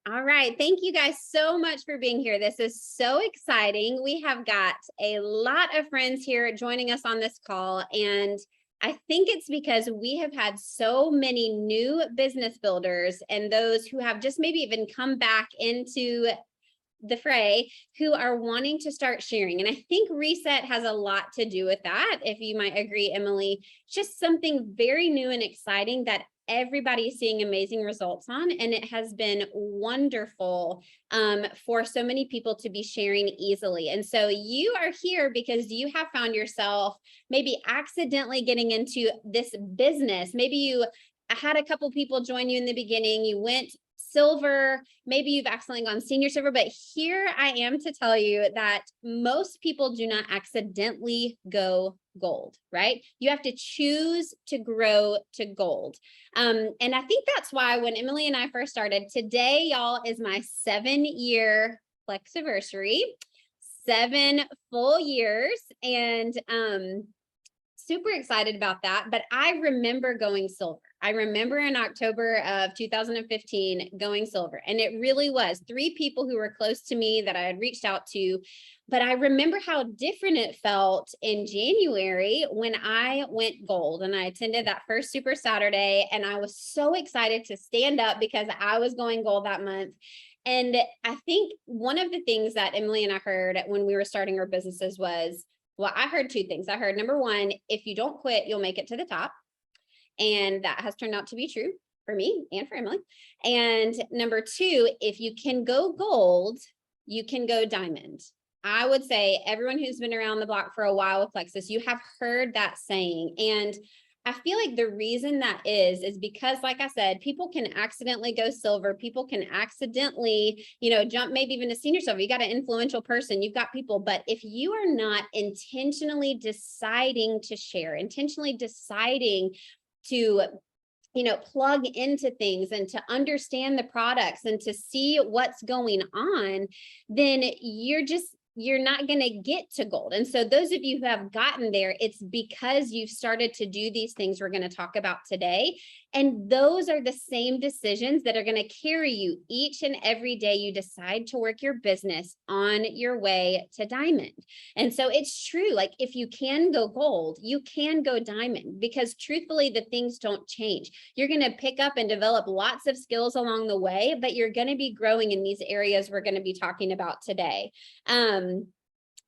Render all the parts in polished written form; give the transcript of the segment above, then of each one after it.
All right. Thank you guys so much for being here. This is so exciting. We have got a lot of friends here joining us on this call. And I think it's because we have had so many new business builders and those who have just maybe even come back into the fray who are wanting to start sharing. And I think Reset has a lot to do with that. If you might agree, Emily, just something very new and exciting that everybody is seeing amazing results on. And it has been wonderful for so many people to be sharing easily. And so you are here because you have found yourself maybe accidentally getting into this business. Maybe you had a couple people join you in the beginning, you went silver, maybe you've accidentally gone senior silver, but here I am to tell you that most people do not accidentally go gold, right? You have to choose to grow to gold. And I think that's why when Emily and I first started, today, y'all, is my 7-year Flexiversary, 7 full years. And super excited about that. But I remember going silver. I remember in October of 2015 going silver. And it really was 3 people who were close to me that I had reached out to. But I remember how different it felt in January when I went gold and I attended that first Super Saturday. And I was so excited to stand up because I was going gold that month. And I think one of the things that Emily and I heard when we were starting our businesses was, well, I heard 2 things. I heard number 1, if you don't quit, you'll make it to the top. And that has turned out to be true for me and for Emily. And number 2, if you can go gold, you can go diamond. I would say everyone who's been around the block for a while with Plexus, you have heard that saying. And I feel like the reason that is because, like I said, people can accidentally go silver. People can accidentally, jump maybe even to senior silver. You got an influential person, you've got people. But if you are not intentionally deciding to share, intentionally deciding to plug into things and to understand the products and to see what's going on, then you're not going to get to gold. And so those of you who have gotten there, it's because you've started to do these things we're going to talk about today. And those are the same decisions that are going to carry you each and every day you decide to work your business on your way to diamond. And so it's true. Like if you can go gold, you can go diamond, because truthfully, the things don't change. You're going to pick up and develop lots of skills along the way, but you're going to be growing in these areas we're going to be talking about today.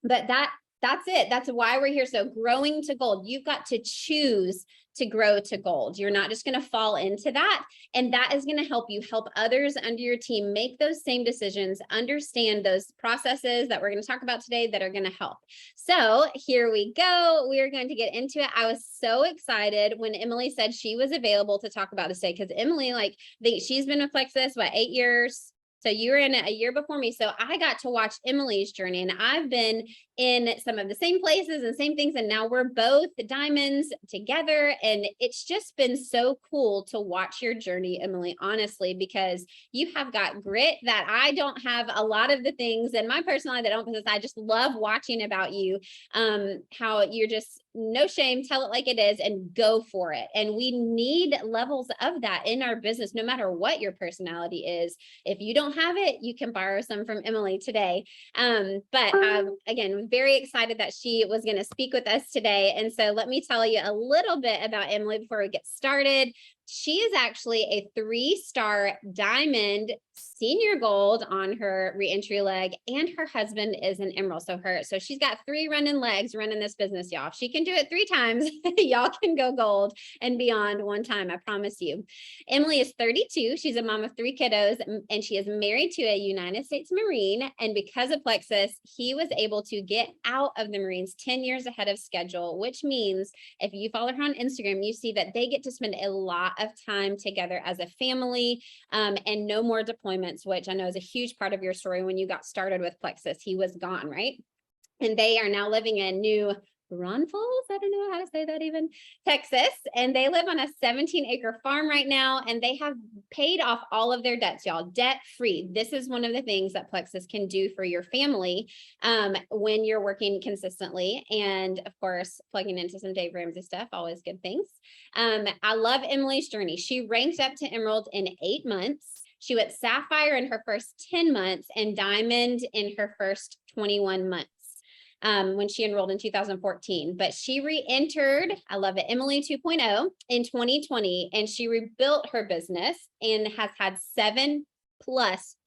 But that's it. That's why we're here. So growing to gold, you've got to choose to grow to gold. You're not just going to fall into that. And that is going to help you help others under your team make those same decisions, understand those processes that we're going to talk about today that are going to help. So here we go. We are going to get into it. I was so excited when Emily said she was available to talk about this today, because Emily, she's been with Plexus, 8 years? So you were in it a year before me. So I got to watch Emily's journey, and I've been in some of the same places and same things. And now we're both diamonds together. And it's just been so cool to watch your journey, Emily, honestly, because you have got grit that I don't have. A lot of the things in my personality that I don't possess, I just love watching about you, how you're just no shame, tell it like it is, and go for it. And we need levels of that in our business, no matter what your personality is. If you don't have it, you can borrow some from Emily today. But again, very excited that she was going to speak with us today. And so let me tell you a little bit about Emily before we get started. She is actually a 3-star diamond senior gold on her reentry leg, and her husband is an emerald. So she's got 3 running legs running this business, y'all. If she can do it 3 times, y'all can go gold and beyond one time, I promise you. Emily is 32. She's a mom of 3 kiddos, and she is married to a United States Marine. And because of Plexus, he was able to get out of the Marines 10 years ahead of schedule, which means if you follow her on Instagram, you see that they get to spend a lot of time together as a family, and no more deployments, which I know is a huge part of your story. When you got started with Plexus, he was gone, right? And they are now living in New Braunfels, I don't know how to say that even, Texas. And they live on a 17-acre farm right now. And they have paid off all of their debts, y'all, debt free. This is one of the things that Plexus can do for your family when you're working consistently. And of course, plugging into some Dave Ramsey stuff, always good things. I love Emily's journey. She ranked up to Emerald in 8 months. She went sapphire in her first 10 months and diamond in her first 21 months. When she enrolled in 2014, but she re-entered, I love it, Emily 2.0 in 2020, and she rebuilt her business and has had 7+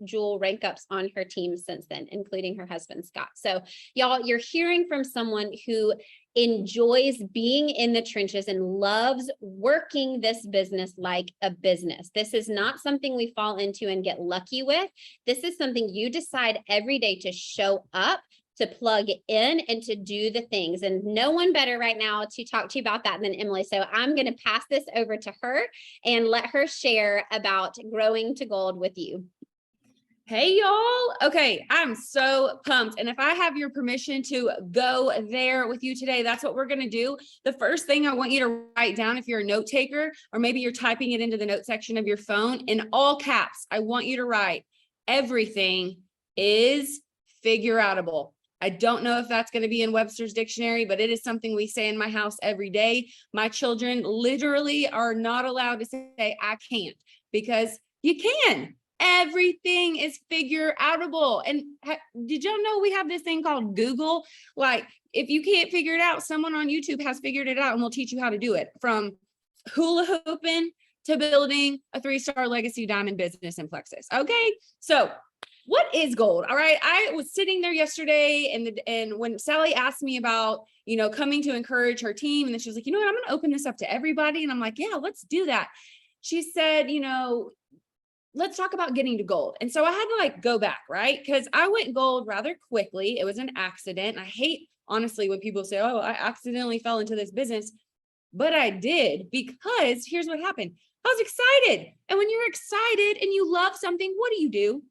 jewel rank ups on her team since then, including her husband, Scott. So y'all, you're hearing from someone who enjoys being in the trenches and loves working this business like a business. This is not something we fall into and get lucky with. This is something you decide every day to show up, to plug in, and to do the things. And no one better right now to talk to you about that than Emily. So I'm going to pass this over to her and let her share about growing to gold with you. Hey, y'all. Okay, I'm so pumped. And if I have your permission to go there with you today, that's what we're going to do. The first thing I want you to write down, if you're a note taker, or maybe you're typing it into the note section of your phone, in all caps, I want you to write, everything is figure outable. I don't know if that's going to be in Webster's dictionary, but it is something we say in my house every day. My children literally are not allowed to say, I can't, because you can. Everything is figure outable. And did y'all know we have this thing called Google? Like, if you can't figure it out, someone on YouTube has figured it out and will teach you how to do it, from hula hooping to building a 3-star legacy diamond business in Plexus. Okay, so what is gold? All right. I was sitting there yesterday and when Sally asked me about, coming to encourage her team, and then she was like, you know what, I'm going to open this up to everybody. And I'm like, yeah, let's do that. She said, let's talk about getting to gold. And so I had to go back, right? Because I went gold rather quickly. It was an accident. I hate, honestly, when people say, oh, I accidentally fell into this business, but I did, because here's what happened. I was excited. And when you're excited and you love something, what do?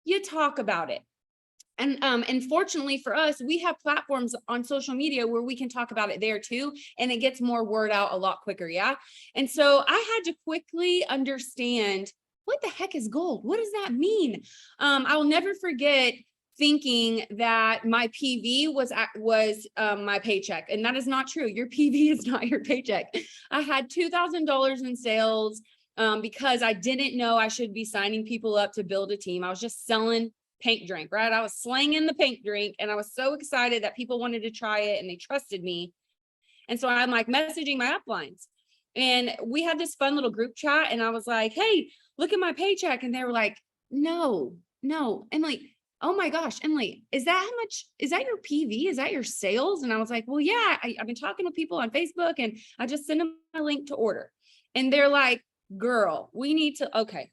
You talk about it. And fortunately for us, we have platforms on social media where we can talk about it there too. And it gets more word out a lot quicker. Yeah. And so I had to quickly understand, what the heck is gold? What does that mean? I'll never forget thinking that my PV was my paycheck. And that is not true. Your PV is not your paycheck. I had $2,000 in sales because I didn't know I should be signing people up to build a team. I was just selling paint drink, right? I was slanging the paint drink, and I was so excited that people wanted to try it and they trusted me. And so I'm messaging my uplines, and we had this fun little group chat, and I was like, hey, look at my paycheck. And they were like, no. Emily, oh my gosh, Emily, is that how much, is that your PV? Is that your sales? And I was like, well, yeah, I've been talking to people on Facebook, and I just sent them a link to order. And they're like, girl, we need to, okay.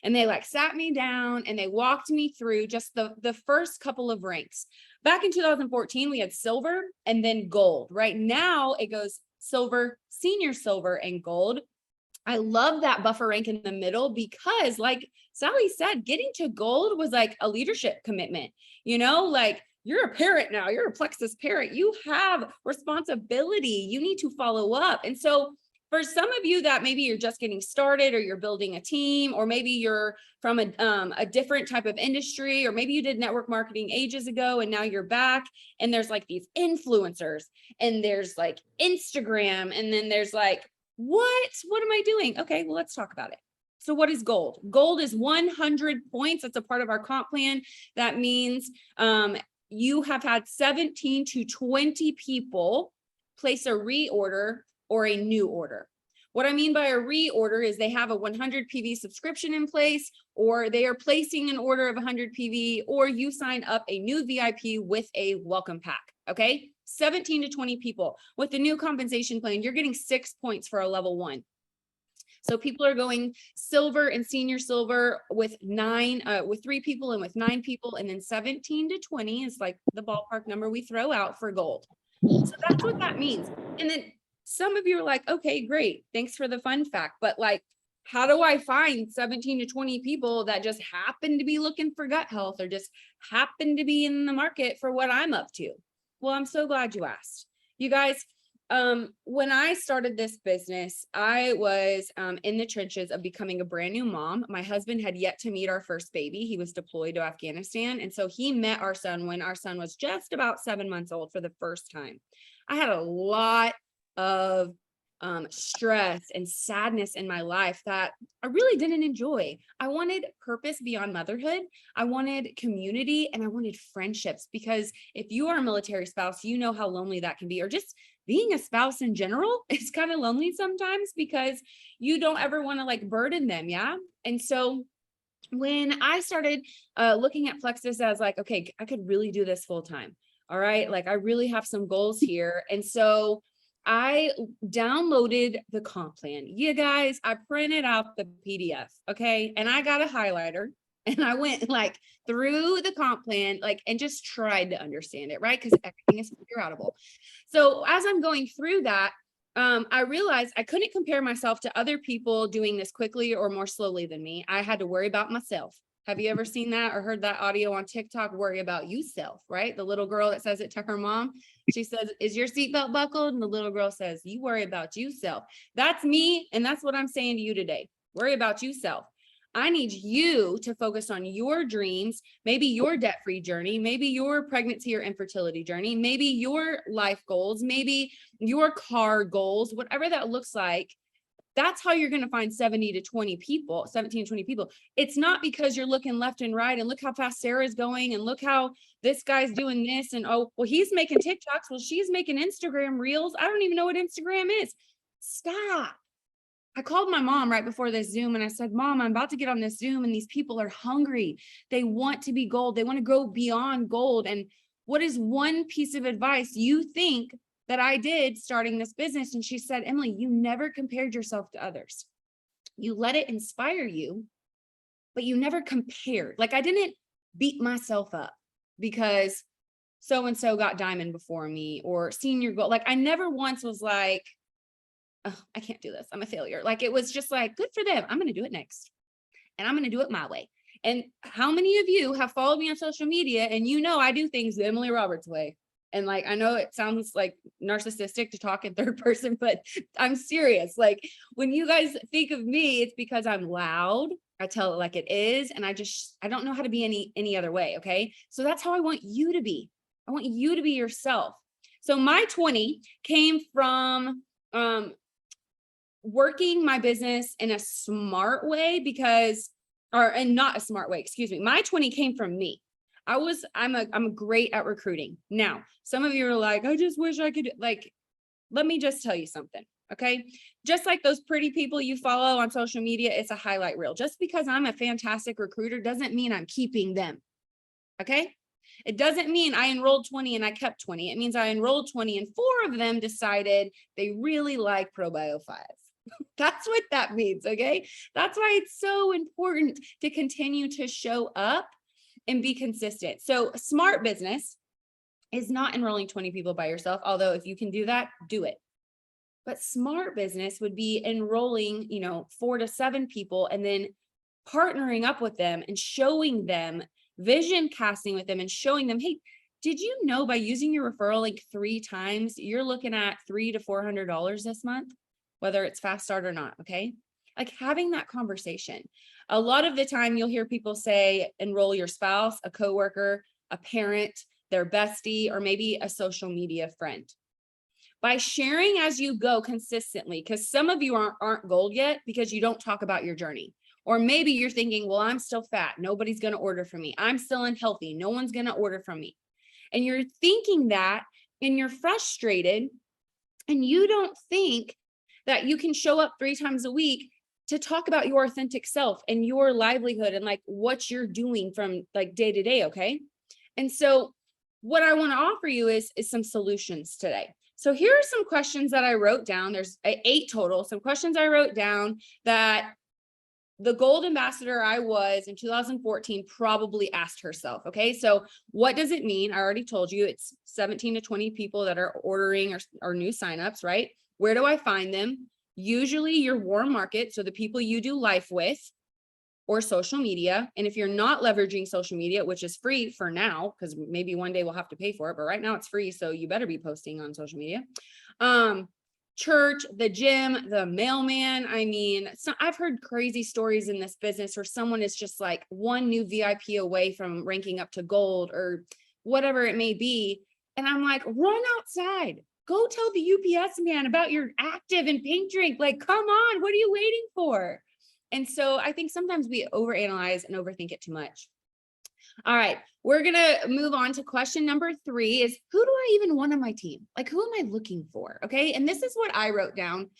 And they sat me down and they walked me through just the first couple of ranks. Back in 2014, we had silver and then gold. Right now it goes silver, senior silver, and gold. I love that buffer rank in the middle because, like Sally said, getting to gold was like a leadership commitment, you're a parent now, you're a Plexus parent, you have responsibility, you need to follow up. And so for some of you that maybe you're just getting started, or you're building a team, or maybe you're from a different type of industry, or maybe you did network marketing ages ago and now you're back, and there's these influencers, and there's Instagram, and then there's what am I doing? Okay, well, let's talk about it. So what is gold? Gold is 100 points. That's a part of our comp plan. That means you have had 17 to 20 people place a reorder or a new order. What I mean by a reorder is they have a 100 PV subscription in place, or they are placing an order of 100 PV, or you sign up a new VIP with a welcome pack. Okay, 17 to 20 people. With the new compensation plan, you're getting 6 points for a level 1. So people are going silver and senior silver with 3 people and with 9 people, and then 17 to 20 is the ballpark number we throw out for gold. So that's what that means. And then some of you are like, okay, great, thanks for the fun fact, but how do I find 17 to 20 people that just happen to be looking for gut health, or just happen to be in the market for what I'm up to? Well, I'm so glad you asked. You guys, when I started this business, I was in the trenches of becoming a brand new mom. My husband had yet to meet our first baby. He was deployed to Afghanistan. And so he met our son when our son was just about 7 months old for the first time. I had a lot of stress and sadness in my life that I really didn't enjoy. I wanted purpose beyond motherhood. I wanted community and I wanted friendships, because if you are a military spouse, you know how lonely that can be, or just being a spouse in general is kind of lonely sometimes because you don't ever want to like burden them. Yeah. And so when I started looking at Plexus as like, okay, I could really do this full time. All right. Like I really have some goals here. And so I downloaded the comp plan. You guys, I printed out the PDF. Okay. And I got a highlighter and I went like through the comp plan, like, and just tried to understand it. Right. Because everything is figure outable. So as I'm going through that, I realized I couldn't compare myself to other people doing this quickly or more slowly than me. I had to worry about myself. Have you ever seen that or heard that audio on TikTok? Worry about you self, right? The little girl that says it to her mom. She says, is your seatbelt buckled? And the little girl says, you worry about you self. That's me. And that's what I'm saying to you today. Worry about you self. I need you to focus on your dreams, maybe your debt-free journey, maybe your pregnancy or infertility journey, maybe your life goals, maybe your car goals, whatever that looks like. That's how you're going to find 17 to 20 people. It's not because you're looking left and right and look how fast Sarah's going and look how this guy's doing this. And oh, well, he's making TikToks. Well, she's making Instagram reels. I don't even know what Instagram is. Stop. I called my mom right before this Zoom and I said, Mom, I'm about to get on this Zoom and these people are hungry. They want to be gold. They want to go beyond gold. And what is one piece of advice you think that I did starting this business? And she said, Emily, you never compared yourself to others. You let it inspire you, but you never compared. Like I didn't beat myself up because so-and-so got diamond before me or senior gold. Like I never once was like, oh, I can't do this. I'm a failure. Like it was just like, good for them. I'm going to do it next. And I'm going to do it my way. And how many of you have followed me on social media and you know I do things the Emily Roberts way? And like, I know it sounds like narcissistic to talk in third person, but I'm serious. Like when you guys think of me, it's because I'm loud. I tell it like it is. And I don't know how to be any other way. Okay. So that's how I want you to be. I want you to be yourself. So my 20 came from, working my business in a smart way and not a smart way, excuse me. My 20 came from me. I'm great at recruiting. Now, some of you are like, I just wish I could, like, let me just tell you something. Okay. Just like those pretty people you follow on social media, it's a highlight reel. Just because I'm a fantastic recruiter doesn't mean I'm keeping them. Okay. It doesn't mean I enrolled 20 and I kept 20. It means I enrolled 20 and 4 of them decided they really like ProBio 5. That's what that means. Okay. That's why it's so important to continue to show up and be consistent. So smart business is not enrolling 20 people by yourself. Although if you can do that, do it. But smart business would be enrolling, 4 to 7 people and then partnering up with them and showing them, vision casting with them and showing them, hey, did you know by using your referral link 3 times, you're looking at $300 to $400 this month? Whether it's fast start or not. Okay. Like having that conversation. A lot of the time you'll hear people say, enroll your spouse, a coworker, a parent, their bestie, or maybe a social media friend. By sharing as you go consistently, because some of you aren't gold yet because you don't talk about your journey. Or maybe you're thinking, well, I'm still fat. Nobody's going to order from me. I'm still unhealthy. No one's going to order from me. And you're thinking that and you're frustrated and you don't think that you can show up 3 times a week to talk about your authentic self and your livelihood and like what you're doing from like day to day. Okay. And so what I want to offer you is some solutions today. So here are some questions that I wrote down. There's 8 total, some questions I wrote down that the gold ambassador I was in 2014 probably asked herself. Okay. So what does it mean? I already told you it's 17 to 20 people that are ordering or new signups, right? Where do I find them? Usually your warm market. So the people you do life with or social media. And if you're not leveraging social media, which is free for now, because maybe one day we'll have to pay for it, but right now it's free. So you better be posting on social media. Church, the gym, the mailman. I mean, I've heard crazy stories in this business where someone is just like one new VIP away from ranking up to gold or whatever it may be. And I'm like, run outside. Go tell the UPS man about your active and pink drink. Like, come on, what are you waiting for? And so I think sometimes we overanalyze and overthink it too much. All right, we're going to move on to question number 3 is, who do I even want on my team? Like, who am I looking for? Okay. And this is what I wrote down.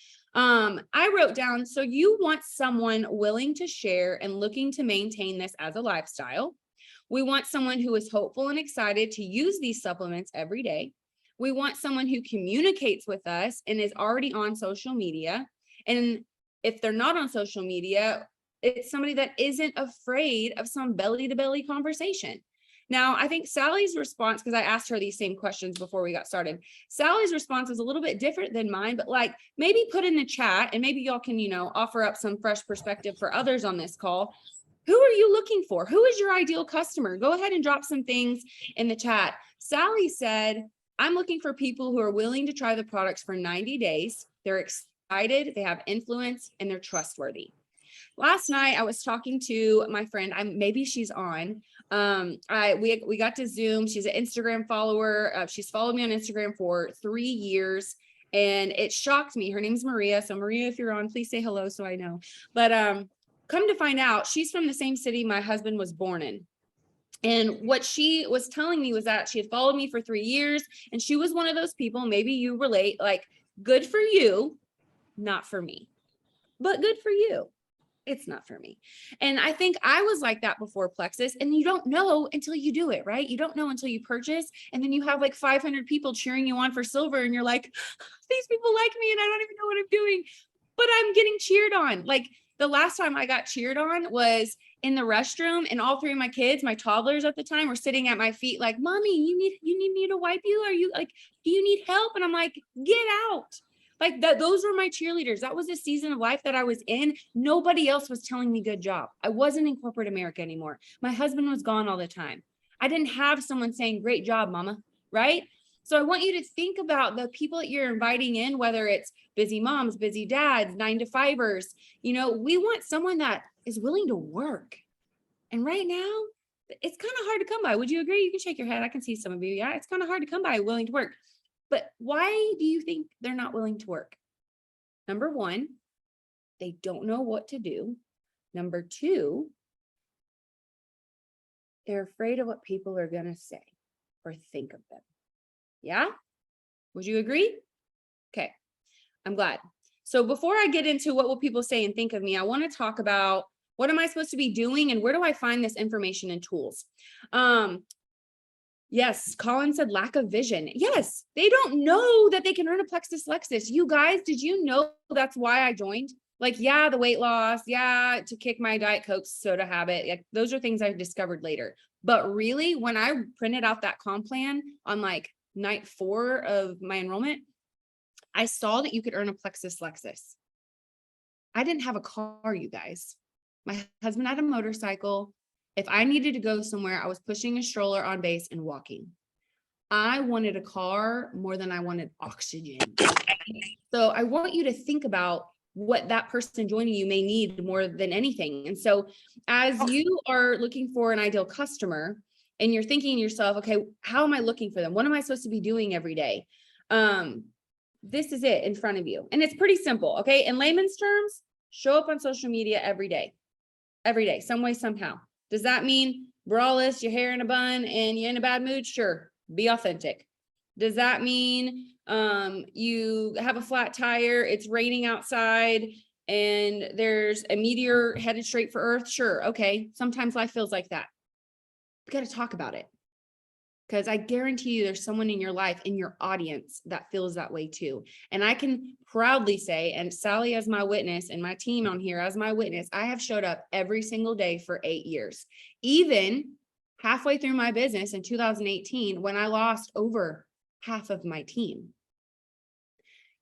So you want someone willing to share and looking to maintain this as a lifestyle. We want someone who is hopeful and excited to use these supplements every day. We want someone who communicates with us and is already on social media. And if they're not on social media, it's somebody that isn't afraid of some belly to belly conversation. Now, I think Sally's response, because I asked her these same questions before we got started, Sally's response was a little bit different than mine, but like maybe put in the chat and maybe y'all can, offer up some fresh perspective for others on this call. Who are you looking for? Who is your ideal customer? Go ahead and drop some things in the chat. Sally said, I'm looking for people who are willing to try the products for 90 days. They're excited, they have influence, and they're trustworthy. Last night, I was talking to my friend. Maybe she's on. We got to Zoom. She's an Instagram follower. She's followed me on Instagram for 3 years, and it shocked me. Her name's Maria. So Maria, if you're on, please say hello so I know. But come to find out, she's from the same city my husband was born in. And what she was telling me was that she had followed me for 3 years, and she was one of those people, maybe you relate, like, good for you, not for me, but good for you. It's not for me. And I think I was like that before Plexus, and you don't know until you do it, right? You don't know until you purchase, and then you have like 500 people cheering you on for silver, and you're like, these people like me and I don't even know what I'm doing, but I'm getting cheered on. Like, the last time I got cheered on was in the restroom, and all 3 of my kids, my toddlers at the time, were sitting at my feet like, Mommy, you need me to wipe you? Are you like, do you need help? And I'm like, get out. Like that, those were my cheerleaders. That was a season of life that I was in. Nobody else was telling me good job. I wasn't in corporate America anymore. My husband was gone all the time. I didn't have someone saying, great job, mama, right? So I want you to think about the people that you're inviting in, whether it's busy moms, busy dads, 9-to-5ers. We want someone that is willing to work. And right now, it's kind of hard to come by. Would you agree? You can shake your head. I can see some of you. Yeah, it's kind of hard to come by willing to work. But why do you think they're not willing to work? Number 1, they don't know what to do. Number 2, they're afraid of what people are going to say or think of them. Yeah? Would you agree? Okay, I'm glad. So before I get into what will people say and think of me, I want to talk about what am I supposed to be doing and where do I find this information and tools? Yes, Colin said lack of vision. Yes, they don't know that they can earn a Plexus Lexus. You guys, did you know that's why I joined? Like, yeah, the weight loss, yeah, to kick my Diet Coke soda habit. Like, those are things I discovered later. But really, when I printed out that comp plan on like night 4 of my enrollment, I saw that you could earn a Plexus Lexus. I didn't have a car, you guys. My husband had a motorcycle. If I needed to go somewhere, I was pushing a stroller on base and walking. I wanted a car more than I wanted oxygen. So I want you to think about what that person joining you may need more than anything. And so as you are looking for an ideal customer and you're thinking to yourself, okay, how am I looking for them? What am I supposed to be doing every day? This is it in front of you. And it's pretty simple. Okay. In layman's terms, show up on social media every day, some way, somehow. Does that mean braless, your hair in a bun, and you're in a bad mood? Sure. Be authentic. Does that mean you have a flat tire, it's raining outside, and there's a meteor headed straight for Earth? Sure. Okay. Sometimes life feels like that. We got to talk about it. Because I guarantee you there's someone in your life, in your audience, that feels that way too. And I can proudly say, and Sally as my witness and my team on here as my witness, I have showed up every single day for 8 years. Even halfway through my business in 2018, when I lost over half of my team.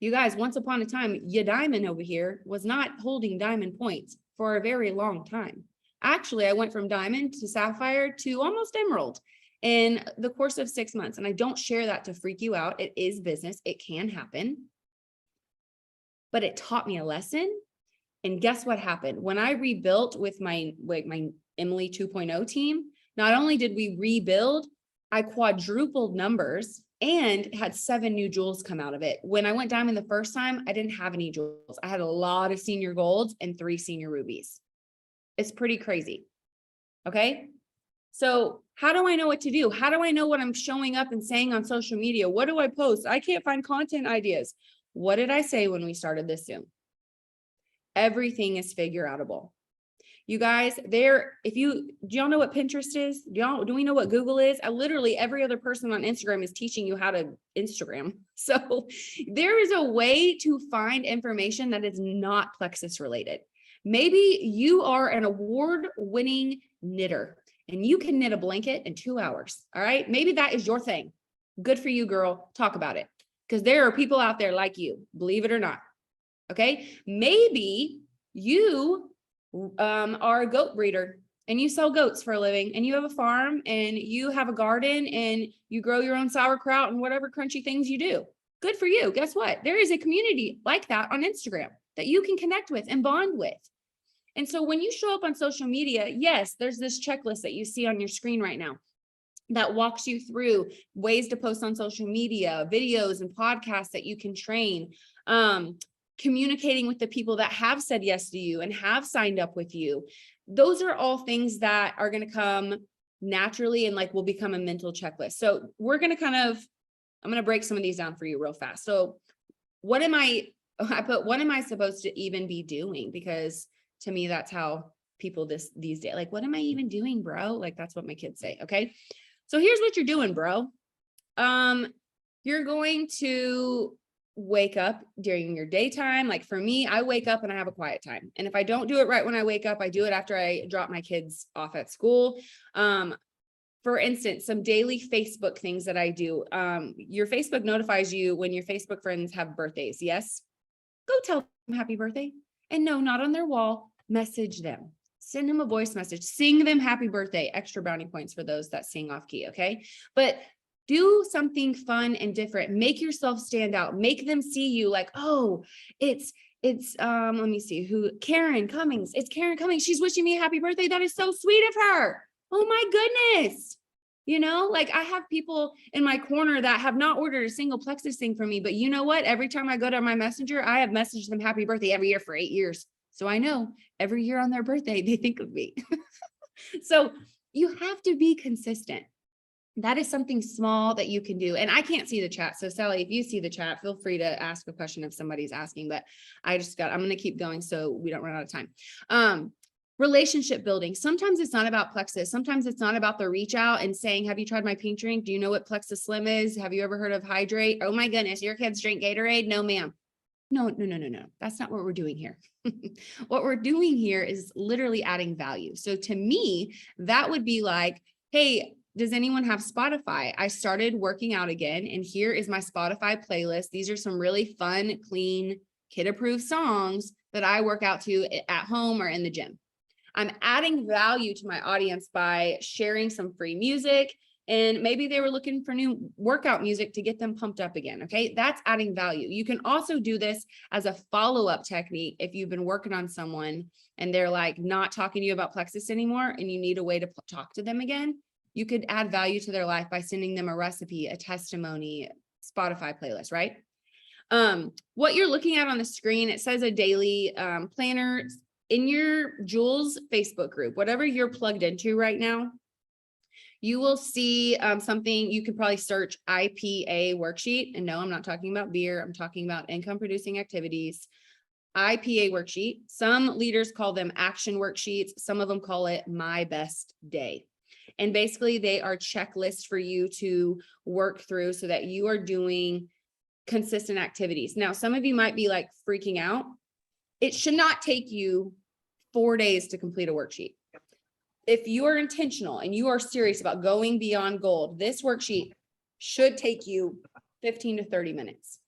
You guys, once upon a time, ya diamond over here was not holding diamond points for a very long time. Actually, I went from diamond to sapphire to almost emerald in the course of 6 months. And I don't share that to freak you out. It is business. It can happen. But it taught me a lesson. And guess what happened? When I rebuilt with my Emily 2.0 team, not only did we rebuild, I quadrupled numbers and had 7 new jewels come out of it. When I went diamond the first time, I didn't have any jewels. I had a lot of senior golds and 3 senior rubies. It's pretty crazy. Okay. So how do I know what to do? How do I know what I'm showing up and saying on social media? What do I post? I can't find content ideas. What did I say when we started this Zoom? Everything is figure outable. You guys, do y'all know what Pinterest is? Do we know what Google is? Literally every other person on Instagram is teaching you how to Instagram. So there is a way to find information that is not plexus related. Maybe you are an award-winning knitter and you can knit a blanket in 2 hours. All right. Maybe that is your thing. Good for you, girl. Talk about it. Because there are people out there like you, believe it or not. Okay. Maybe you are a goat breeder and you sell goats for a living and you have a farm and you have a garden and you grow your own sauerkraut and whatever crunchy things you do. Good for you. Guess what? There is a community like that on Instagram that you can connect with and bond with. And so when you show up on social media, yes, there's this checklist that you see on your screen right now that walks you through ways to post on social media, videos and podcasts that you can train, communicating with the people that have said yes to you and have signed up with you. Those are all things that are going to come naturally and like will become a mental checklist. So we're going to I'm going to break some of these down for you real fast. So what am I supposed to even be doing? Because to me, that's how people these days, like, what am I even doing, bro? Like, that's what my kids say. Okay. So here's what you're doing, bro. You're going to wake up during your daytime. Like for me, I wake up and I have a quiet time. And if I don't do it right when I wake up, I do it after I drop my kids off at school. For instance, some daily Facebook things that I do. Your Facebook notifies you when your Facebook friends have birthdays. Yes. Go tell them happy birthday. And no, not on their wall. Message them. Send them a voice message. Sing them happy birthday. Extra brownie points for those that sing off key. Okay. But do something fun and different. Make yourself stand out. Make them see you like, oh, it's let me see Karen Cummings. It's Karen Cummings. She's wishing me a happy birthday. That is so sweet of her. Oh my goodness. You know, like I have people in my corner that have not ordered a single plexus thing from me, but you know what? Every time I go to my messenger, I have messaged them happy birthday every year for 8 years. So I know every year on their birthday, they think of me. So you have to be consistent. That is something small that you can do. And I can't see the chat. So Sally, if you see the chat, feel free to ask a question if somebody's asking, but I'm going to keep going so we don't run out of time. Relationship building. Sometimes it's not about plexus. Sometimes it's not about the reach out and saying, have you tried my pink drink? Do you know what Plexus Slim is? Have you ever heard of Hydrate? Oh my goodness, your kids drink Gatorade? No, ma'am. No. That's not what we're doing here. What we're doing here is literally adding value. So to me, that would be like, hey, does anyone have Spotify? I started working out again, and here is my Spotify playlist. These are some really fun, clean, kid-approved songs that I work out to at home or in the gym. I'm adding value to my audience by sharing some free music, and maybe they were looking for new workout music to get them pumped up again. Okay. That's adding value. You can also do this as a follow-up technique. If you've been working on someone and they're like not talking to you about plexus anymore and you need a way to talk to them again, you could add value to their life by sending them a recipe, a testimony, Spotify playlist, right? What you're looking at on the screen, it says a daily planner. In your Jules Facebook group, whatever you're plugged into right now, you will see something. You could probably search IPA worksheet. And no, I'm not talking about beer. I'm talking about income producing activities. IPA worksheet. Some leaders call them action worksheets. Some of them call it my best day. And basically they are checklists for you to work through so that you are doing consistent activities. Now, some of you might be like freaking out. It should not take you 4 days to complete a worksheet. If you are intentional and you are serious about going beyond gold, this worksheet should take you 15 to 30 minutes.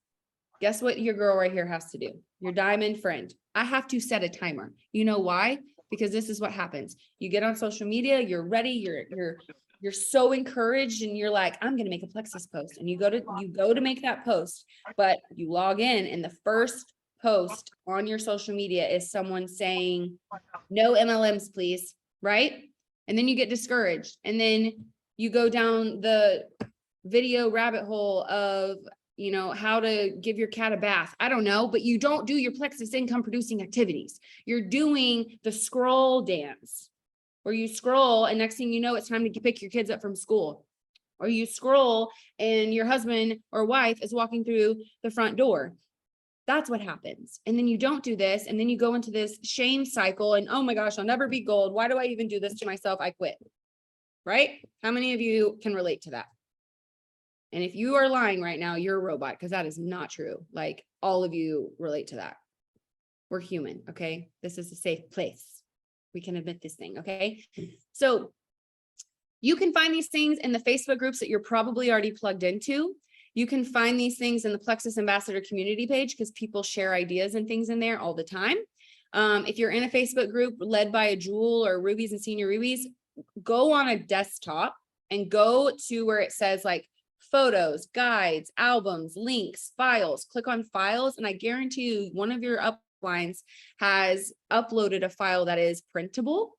Guess what your girl right here has to do? Your diamond friend. I have to set a timer. You know why? Because this is what happens. You get on social media, you're ready, you're so encouraged and you're like, I'm going to make a plexus post, and you go to make that post, but you log in and the first post on your social media is someone saying, no MLMs, please. Right? And then you get discouraged, and then you go down the video rabbit hole of, you know, how to give your cat a bath. I don't know, but you don't do your Plexus income producing activities. You're doing the scroll dance where you scroll and next thing you know, it's time to pick your kids up from school. Or you scroll and your husband or wife is walking through the front door. That's what happens. And then you don't do this. And then you go into this shame cycle and, oh my gosh, I'll never be gold. Why do I even do this to myself? I quit. Right? How many of you can relate to that? And if you are lying right now, you're a robot, because that is not true. Like, all of you relate to that. We're human. Okay. This is a safe place. We can admit this thing. Okay. So you can find these things in the Facebook groups that you're probably already plugged into. You can find these things in the Plexus Ambassador community page because people share ideas and things in there all the time. If you're in a Facebook group led by a Jewel or Rubies and Senior Rubies, go on a desktop and go to where it says like photos, guides, albums, links, files. Click on files, and I guarantee you one of your uplines has uploaded a file that is printable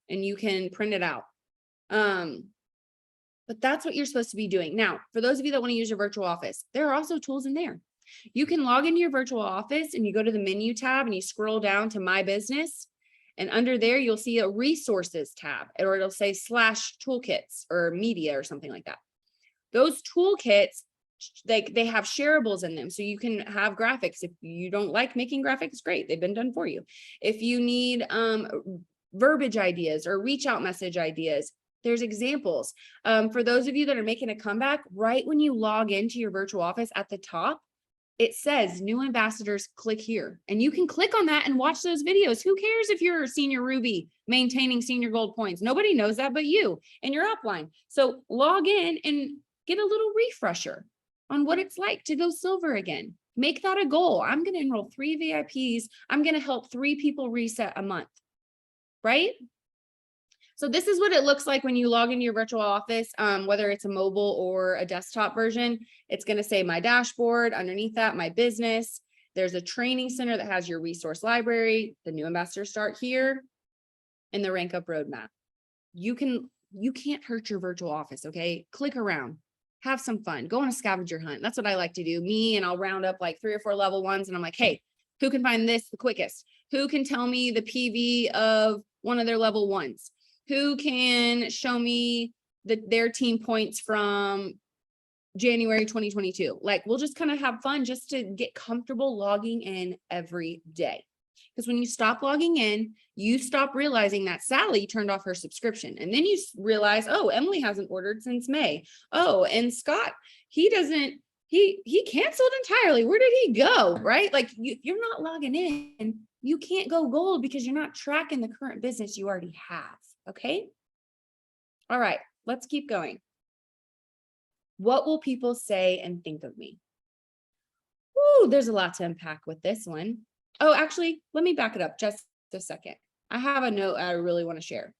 and you can print it out. But that's what you're supposed to be doing. Now, for those of you that want to use your virtual office, there are also tools in there. You can log into your virtual office and you go to the menu tab and you scroll down to My Business. And under there, you'll see a resources tab, or it'll say /toolkits or media or something like that. Those toolkits, they have shareables in them. So you can have graphics. If you don't like making graphics, great. They've been done for you. If you need verbiage ideas or reach out message ideas, there's examples. For those of you that are making a comeback, right when you log into your virtual office at the top, it says new ambassadors, click here. And you can click on that and watch those videos. Who cares if you're a senior Ruby maintaining senior gold points? Nobody knows that but you and your upline. So log in and get a little refresher on what it's like to go silver again. Make that a goal. I'm going to enroll 3 VIPs. I'm going to help 3 people reset a month, right? So this is what it looks like when you log into your virtual office, whether it's a mobile or a desktop version. It's going to say my dashboard, underneath that, my business. There's a training center that has your resource library, the new ambassadors start here, and the rank up roadmap. You can't hurt your virtual office, okay? Click around, have some fun, go on a scavenger hunt. That's what I like to do. And I'll round up like 3 or 4 level ones and I'm like, hey, who can find this the quickest? Who can tell me the PV of one of their level 1s? Who can show me their team points from January 2022? Like, we'll just kind of have fun just to get comfortable logging in every day. Because when you stop logging in, you stop realizing that Sally turned off her subscription. And then you realize, oh, Emily hasn't ordered since May. Oh, and Scott, he canceled entirely. Where did he go? Right? Like, you're not logging in. You can't go gold because you're not tracking the current business you already have. Okay. All right, let's keep going. What will people say and think of me? Ooh, there's a lot to unpack with this one. Oh, actually, let me back it up just a second. I have a note I really want to share.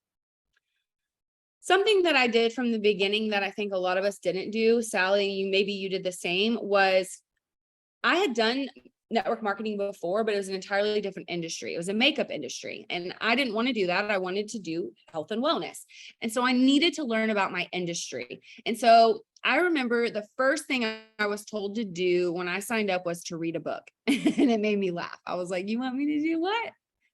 Something that I did from the beginning that I think a lot of us didn't do, Sally, maybe you did the same, was I had done network marketing before, but it was an entirely different industry. It was a makeup industry. And I didn't want to do that. I wanted to do health and wellness. And so I needed to learn about my industry. And so I remember the first thing I was told to do when I signed up was to read a book. And it made me laugh. I was like, you want me to do what?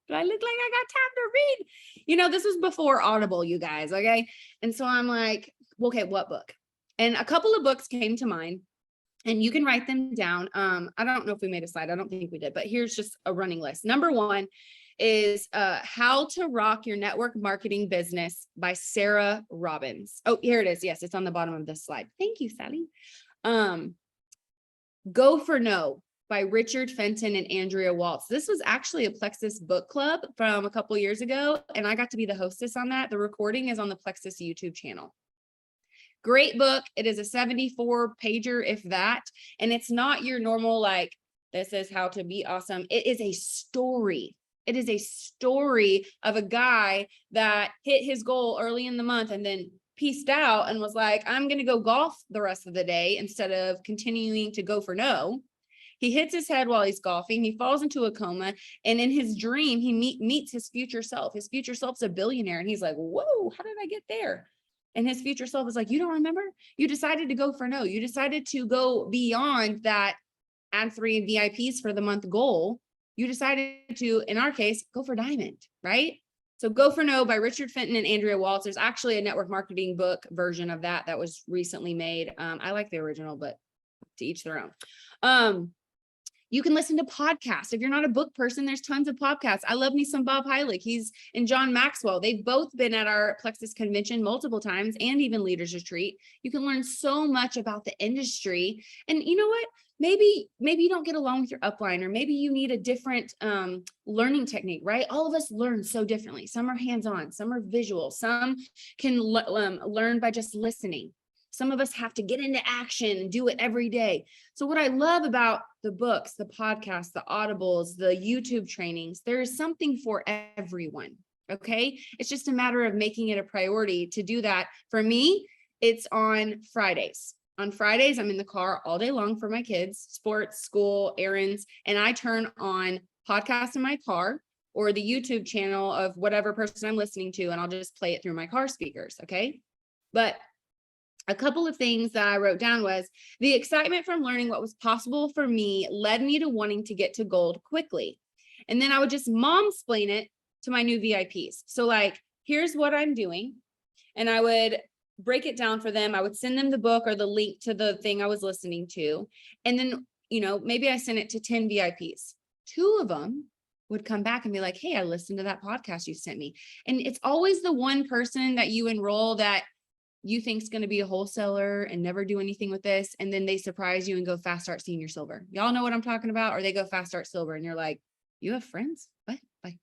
Do I look like I got time to read? You know, this was before Audible, you guys. Okay. And so I'm like, okay, what book? And a couple of books came to mind. And you can write them down. I don't know if we made a slide. I don't think we did, but here's just a running list. Number 1 is How to Rock Your Network Marketing Business by Sarah Robbins. Oh, here it is. Yes, it's on the bottom of this slide. Thank you, Sally. Go for No by Richard Fenton and Andrea Waltz. This was actually a Plexus book club from a couple years ago, and I got to be the hostess on that. The recording is on the Plexus YouTube channel. Great book. It is a 74 pager, if that. And it's not your normal, like, this is how to be awesome. It is a story. It is a story of a guy that hit his goal early in the month and then pieced out and was like, I'm going to go golf the rest of the day instead of continuing to go for no. He hits his head while he's golfing. He falls into a coma. And in his dream, he meets his future self. His future self's a billionaire. And he's like, whoa, how did I get there? And his future self was like, you don't remember? You decided to go for no. You decided to go beyond that add 3 VIPs for the month goal. You decided to, in our case, go for diamond, right? So Go for No by Richard Fenton and Andrea Waltz. There's actually a network marketing book version of that was recently made. I like the original, but to each their own. You can listen to podcasts. If you're not a book person, there's tons of podcasts. I love me some Bob Heilig. He's and John Maxwell. They've both been at our Plexus convention multiple times and even Leaders Retreat. You can learn so much about the industry. And you know what? Maybe you don't get along with your upline, or maybe you need a different learning technique, right? All of us learn so differently. Some are hands-on, some are visual, some can learn by just listening. Some of us have to get into action and do it every day. So what I love about the books, the podcasts, the audibles, the YouTube trainings, there is something for everyone. Okay. It's just a matter of making it a priority to do that. For me, it's on Fridays. On Fridays, I'm in the car all day long for my kids, sports, school, errands, and I turn on podcasts in my car or the YouTube channel of whatever person I'm listening to, and I'll just play it through my car speakers. Okay. But a couple of things that I wrote down was the excitement from learning what was possible for me led me to wanting to get to gold quickly. And then I would just mom-splain it to my new VIPs. So like, here's what I'm doing. And I would break it down for them. I would send them the book or the link to the thing I was listening to. And then, maybe I sent it to 10 VIPs. 2 of them would come back and be like, hey, I listened to that podcast you sent me. And it's always the one person that you enroll that you think is going to be a wholesaler and never do anything with this. And then they surprise you and go fast start senior silver. Y'all know what I'm talking about? Or they go fast start silver and you're like, you have friends? What? Like,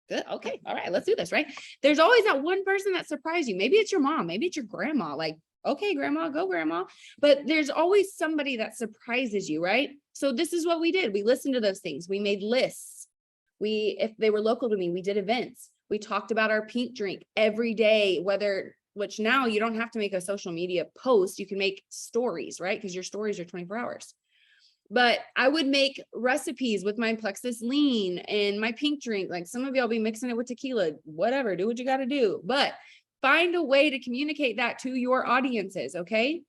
good. Okay. All right. Let's do this. Right. There's always that one person that surprised you. Maybe it's your mom. Maybe it's your grandma. Like, okay, grandma, go grandma. But there's always somebody that surprises you. Right. So this is what we did. We listened to those things. We made lists. If they were local to me, we did events. We talked about our pink drink every day, which now you don't have to make a social media post. You can make stories, right? Because your stories are 24 hours. But I would make recipes with my Plexus Lean and my pink drink. Like some of y'all be mixing it with tequila, whatever, do what you got to do. But find a way to communicate that to your audiences, okay?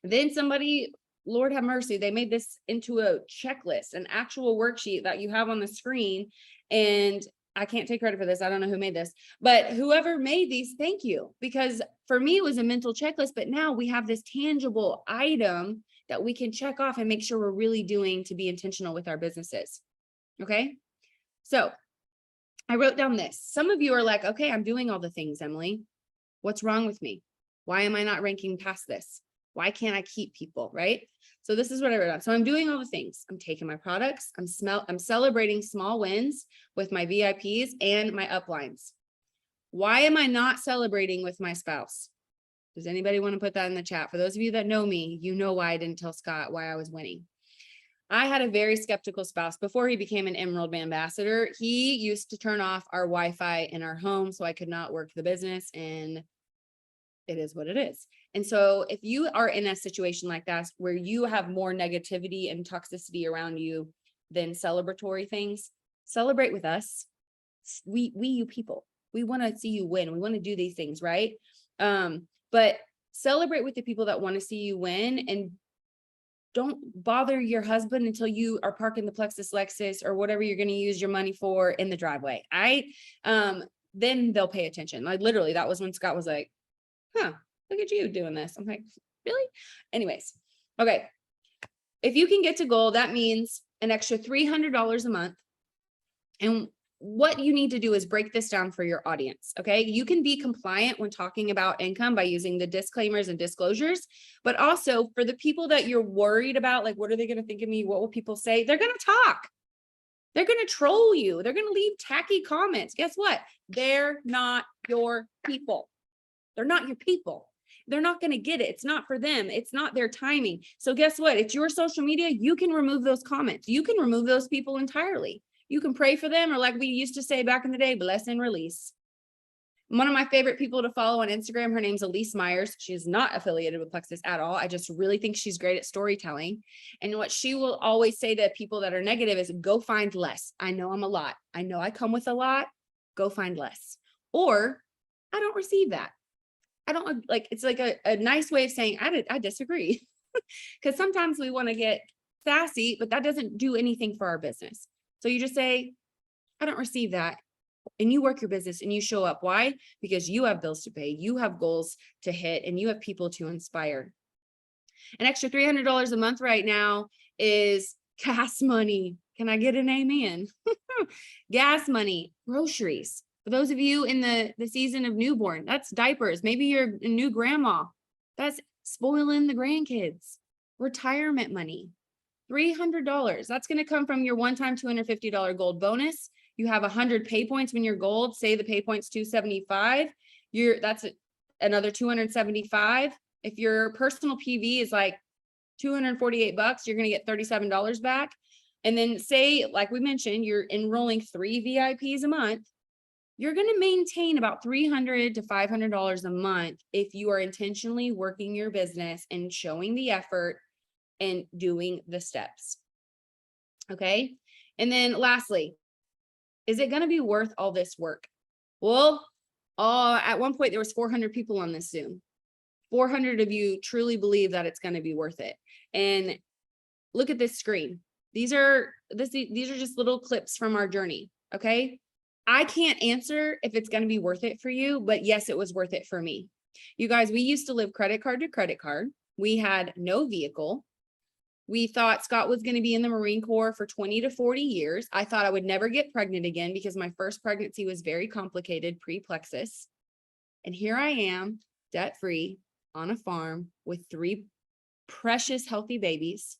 Then somebody, Lord have mercy, they made this into a checklist, an actual worksheet that you have on the screen. And I can't take credit for this. I don't know who made this, but whoever made these, thank you. Because for me, it was a mental checklist, but now we have this tangible item that we can check off and make sure we're really doing to be intentional with our businesses. Okay. So I wrote down this. Some of you are like, okay, I'm doing all the things, Emily. What's wrong with me? Why am I not ranking past this? Why can't I keep people? Right. So this is what I wrote down. So I'm doing all the things. I'm taking my products. I'm celebrating small wins with my VIPs and my uplines. Why am I not celebrating with my spouse? Does anybody want to put that in the chat? For those of you that know me, you know why I didn't tell Scott why I was winning. I had a very skeptical spouse. Before he became an Emerald Ambassador, he used to turn off our Wi-Fi in our home so I could not work the business, and it is what it is. And so if you are in a situation like that, where you have more negativity and toxicity around you than celebratory things, celebrate with us. We you people, we want to see you win. We want to do these things, right? But celebrate with the people that want to see you win, and don't bother your husband until you are parking the Plexus Lexus or whatever you're going to use your money for in the driveway. Then they'll pay attention. Like literally, that was when Scott was like, huh, look at you doing this. I'm like, really? Anyways, okay. If you can get to goal, that means an extra $300 a month. And what you need to do is break this down for your audience. Okay. You can be compliant when talking about income by using the disclaimers and disclosures, but also for the people that you're worried about, like, what are they going to think of me? What will people say? They're going to talk. They're going to troll you. They're going to leave tacky comments. Guess what? They're not your people. They're not your people. They're not going to get it. It's not for them. It's not their timing. So guess what? It's your social media. You can remove those comments. You can remove those people entirely. You can pray for them, or like we used to say back in the day, bless and release. One of my favorite people to follow on Instagram, her name's Elise Myers. She's not affiliated with Plexus at all. I just really think she's great at storytelling. And what she will always say to people that are negative is, go find less. I know I'm a lot. I know I come with a lot. Go find less. Or I don't receive that. I don't like, it's like a nice way of saying, I disagree. Because sometimes we want to get sassy, but that doesn't do anything for our business. So you just say, I don't receive that. And you work your business and you show up. Why? Because you have bills to pay, you have goals to hit, and you have people to inspire. An extra $300 a month right now is gas money. Can I get an amen? Gas money, groceries. For those of you in the season of newborn, that's diapers. Maybe you're a new grandma. That's spoiling the grandkids. Retirement money, $300. That's going to come from your one-time $250 gold bonus. You have 100 pay points when you're gold. Say the pay point's 275. That's another 275. If your personal PV is like $248, you're going to get $37 back. And then say, like we mentioned, you're enrolling 3 VIPs a month. You're going to maintain about $300 to $500 a month if you are intentionally working your business and showing the effort and doing the steps. Okay. And then lastly, is it going to be worth all this work? Well, at one point there was 400 people on this Zoom. 400 of you truly believe that it's going to be worth it. And look at this screen. These are just little clips from our journey. Okay. I can't answer if it's going to be worth it for you, but yes, it was worth it for me. You guys, we used to live credit card to credit card. We had no vehicle. We thought Scott was going to be in the Marine Corps for 20 to 40 years. I thought I would never get pregnant again because my first pregnancy was very complicated, pre-plexus. And here I am, debt-free on a farm with 3 precious, healthy babies,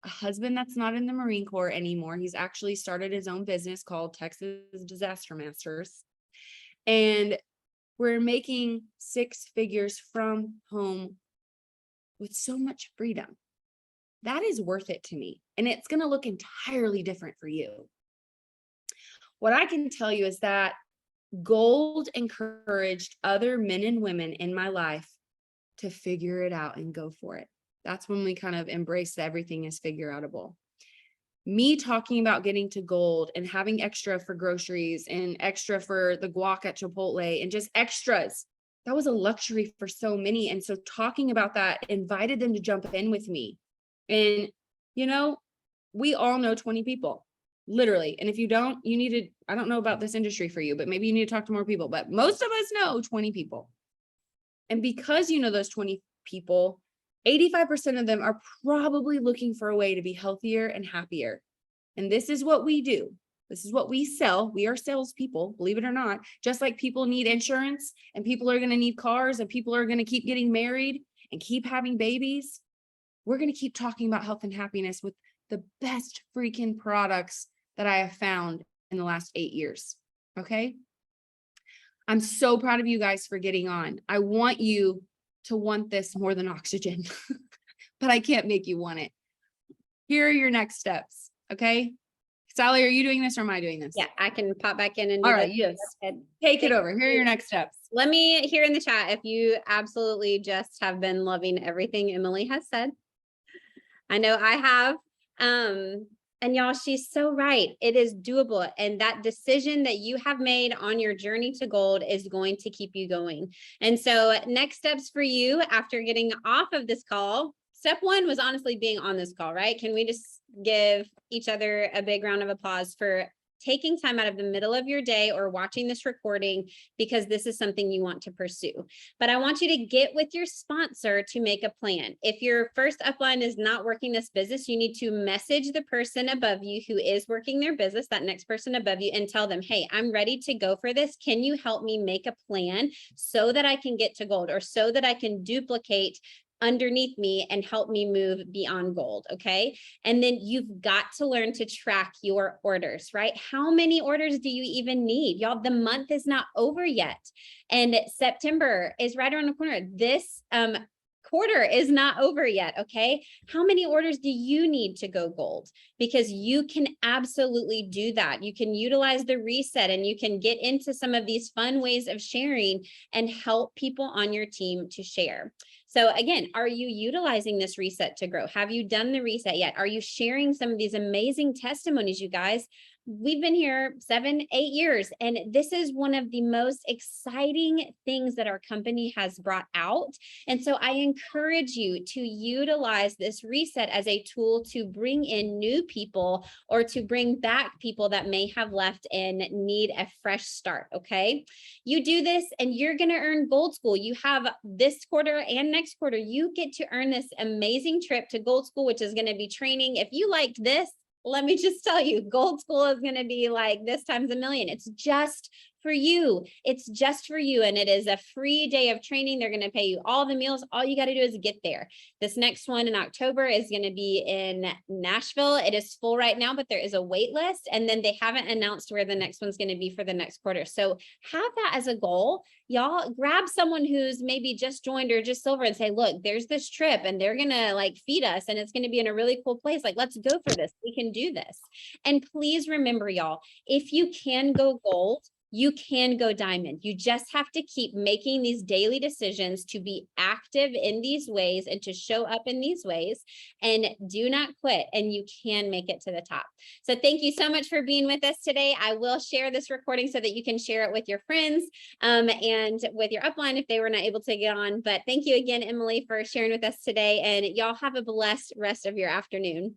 a husband that's not in the Marine Corps anymore. He's actually started his own business called Texas Disaster Masters. And we're making 6 figures from home with so much freedom. That is worth it to me. And it's going to look entirely different for you. What I can tell you is that gold encouraged other men and women in my life to figure it out and go for it. That's when we kind of embrace that everything is figure outable. Me talking about getting to gold and having extra for groceries and extra for the guac at Chipotle and just extras, that was a luxury for so many. And so talking about that invited them to jump in with me. And, we all know 20 people, literally. And if you don't, I don't know about this industry for you, but maybe you need to talk to more people, but most of us know 20 people. And because you know those 20 people, 85% of them are probably looking for a way to be healthier and happier. And this is what we do. This is what we sell. We are salespeople, believe it or not. Just like people need insurance and people are going to need cars and people are going to keep getting married and keep having babies. We're going to keep talking about health and happiness with the best freaking products that I have found in the last 8 years. Okay. I'm so proud of you guys for getting on. I want you to want this more than oxygen, but I can't make you want it. Here are your next steps. Okay. Sally, are you doing this or am I doing this? Yeah, I can pop back in and do all right. this. Yes. Take it over. Here are your next steps. Let me hear in the chat if you absolutely just have been loving everything Emily has said. I know I have. And y'all, she's so right. It is doable. And that decision that you have made on your journey to gold is going to keep you going. And so next steps for you after getting off of this call, step 1 was honestly being on this call, right? Can we just give each other a big round of applause for taking time out of the middle of your day or watching this recording because this is something you want to pursue. But I want you to get with your sponsor to make a plan. If your first upline is not working this business, you need to message the person above you who is working their business, that next person above you, and tell them, hey, I'm ready to go for this. Can you help me make a plan so that I can get to gold or so that I can duplicate underneath me and help me move beyond gold. Okay. And then you've got to learn to track your orders, right? How many orders do you even need? Y'all, the month is not over yet. And September is right around the corner. This quarter is not over yet. Okay. How many orders do you need to go gold? Because you can absolutely do that. You can utilize the reset and you can get into some of these fun ways of sharing and help people on your team to share. So again, are you utilizing this reset to grow? Have you done the reset yet? Are you sharing some of these amazing testimonies, you guys? we've been here 7, 8 years, and this is one of the most exciting things that our company has brought out. And so I encourage you to utilize this reset as a tool to bring in new people or to bring back people that may have left and need a fresh start. Okay. You do this and you're going to earn Gold School. You have this quarter and next quarter, you get to earn this amazing trip to Gold School, which is going to be training. If you liked this, let me just tell you, Gold School is going to be like this times a million. It's just for you. It's just for you. And it is a free day of training. They're going to pay you all the meals. All you got to do is get there. This next one in October is going to be in Nashville. It is full right now, but there is a wait list. And then they haven't announced where the next one's going to be for the next quarter. So have that as a goal. Y'all grab someone who's maybe just joined or just silver and say, look, there's this trip and they're going to like feed us and it's going to be in a really cool place. Like, let's go for this. We can do this. And please remember, y'all, if you can go gold, you can go diamond. You just have to keep making these daily decisions to be active in these ways and to show up in these ways, and do not quit, and you can make it to the top. So thank you so much for being with us today. I will share this recording so that you can share it with your friends and with your upline if they were not able to get on. But thank you again, Emily, for sharing with us today, and y'all have a blessed rest of your afternoon.